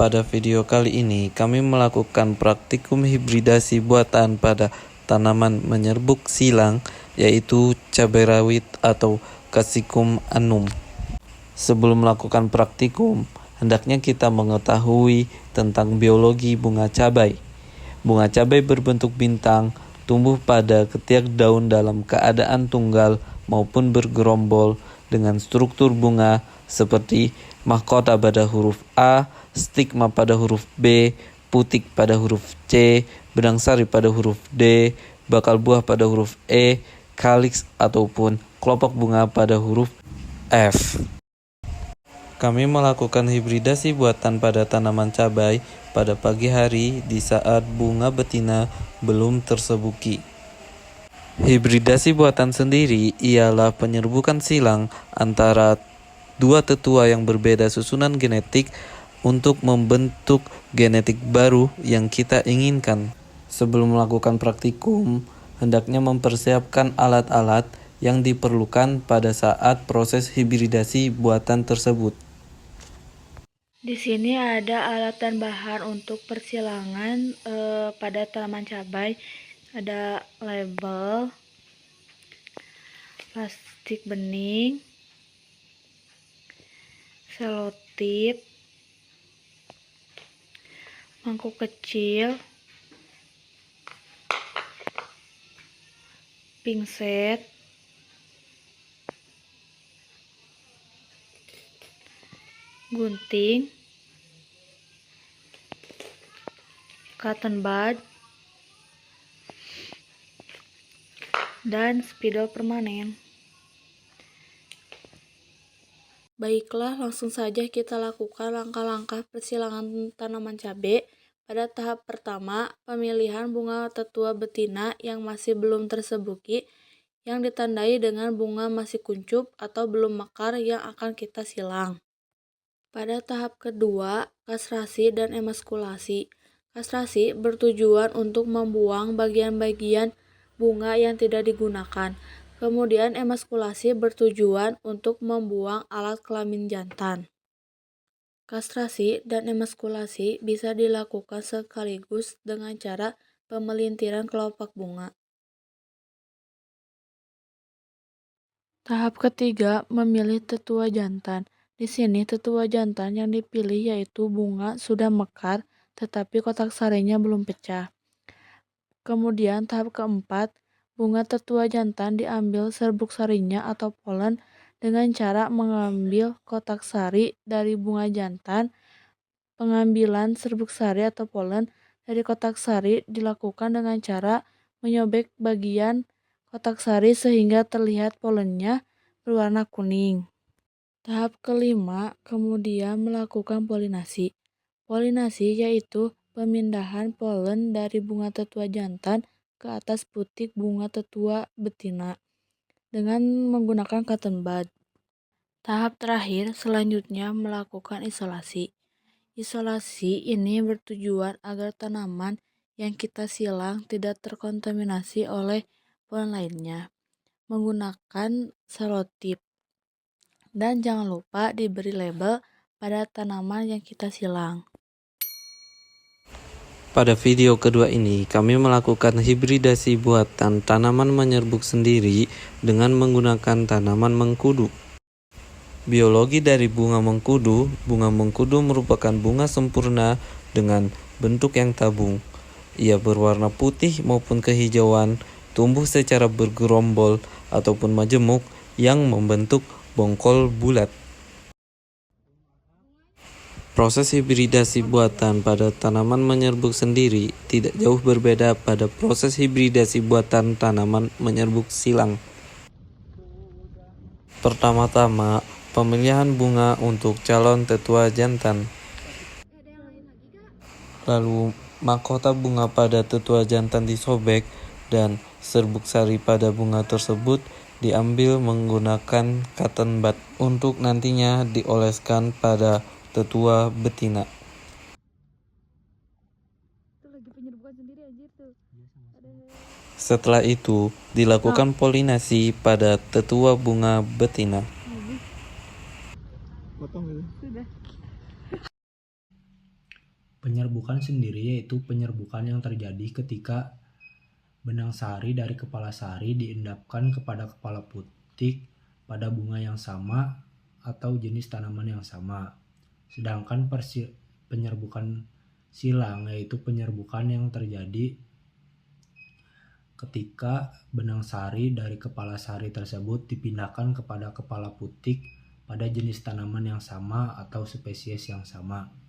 Pada video kali ini, kami melakukan praktikum hibridasi buatan pada tanaman menyerbuk silang, yaitu cabai rawit atau Capsicum annum. Sebelum melakukan praktikum, hendaknya kita mengetahui tentang biologi bunga cabai. Bunga cabai berbentuk bintang, tumbuh pada ketiak daun dalam keadaan tunggal maupun bergerombol dengan struktur bunga seperti mahkota pada huruf A, stigma pada huruf B, putik pada huruf C, benang sari pada huruf D, bakal buah pada huruf E, kaliks ataupun kelopak bunga pada huruf F. Kami melakukan hibridasi buatan pada tanaman cabai pada pagi hari di saat bunga betina belum tersebuki. Hibridasi buatan sendiri ialah penyerbukan silang antara dua tetua yang berbeda susunan genetik untuk membentuk genetik baru yang kita inginkan. Sebelum melakukan praktikum, hendaknya mempersiapkan alat-alat yang diperlukan pada saat proses hibridasi buatan tersebut. Di sini ada alat dan bahan untuk persilangan pada tanaman cabai. Ada label, plastik bening, selotip, mangkuk kecil, pingset, gunting, cotton bud, dan spidol permanen. Baiklah, langsung saja kita lakukan langkah-langkah persilangan tanaman cabai. Pada tahap pertama, pemilihan bunga tetua betina yang masih belum tersebuki, yang ditandai dengan bunga masih kuncup atau belum mekar yang akan kita silang. Pada tahap kedua, kastrasi dan emaskulasi. Kastrasi bertujuan untuk membuang bagian-bagian bunga yang tidak digunakan. Kemudian emaskulasi bertujuan untuk membuang alat kelamin jantan. Kastrasi dan emaskulasi bisa dilakukan sekaligus dengan cara pemelintiran kelopak bunga. Tahap ketiga, memilih tetua jantan. Di sini tetua jantan yang dipilih yaitu bunga sudah mekar tetapi kotak sarinya belum pecah. Kemudian tahap keempat, bunga tetua jantan diambil serbuk sarinya atau polen dengan cara mengambil kotak sari dari bunga jantan. Pengambilan serbuk sari atau polen dari kotak sari dilakukan dengan cara menyobek bagian kotak sari sehingga terlihat polennya berwarna kuning. Tahap kelima, kemudian melakukan polinasi. Polinasi yaitu pemindahan polen dari bunga tetua jantan ke atas putik bunga tetua betina dengan menggunakan cotton bud. Tahap terakhir selanjutnya melakukan isolasi. Isolasi ini bertujuan agar tanaman yang kita silang tidak terkontaminasi oleh polen lainnya menggunakan selotip. Dan jangan lupa diberi label pada tanaman yang kita silang. Pada video kedua ini, kami melakukan hibridasi buatan tanaman menyerbuk sendiri dengan menggunakan tanaman mengkudu. Biologi dari bunga mengkudu merupakan bunga sempurna dengan bentuk yang tabung. Ia berwarna putih maupun kehijauan, tumbuh secara bergerombol ataupun majemuk yang membentuk bongkol bulat. Proses hibridasi buatan pada tanaman menyerbuk sendiri tidak jauh berbeda pada proses hibridasi buatan tanaman menyerbuk silang. Pertama-tama, pemilihan bunga untuk calon tetua jantan. Lalu, mahkota bunga pada tetua jantan disobek dan serbuk sari pada bunga tersebut diambil menggunakan cotton bud untuk nantinya dioleskan pada tetua betina. Setelah itu, dilakukan polinasi pada tetua bunga betina. Penyerbukan sendiri yaitu penyerbukan yang terjadi ketika benang sari dari kepala sari diendapkan kepada kepala putik pada bunga yang sama atau jenis tanaman yang sama. Sedangkan penyerbukan silang yaitu penyerbukan yang terjadi ketika benang sari dari kepala sari tersebut dipindahkan kepada kepala putik pada jenis tanaman yang sama atau spesies yang sama.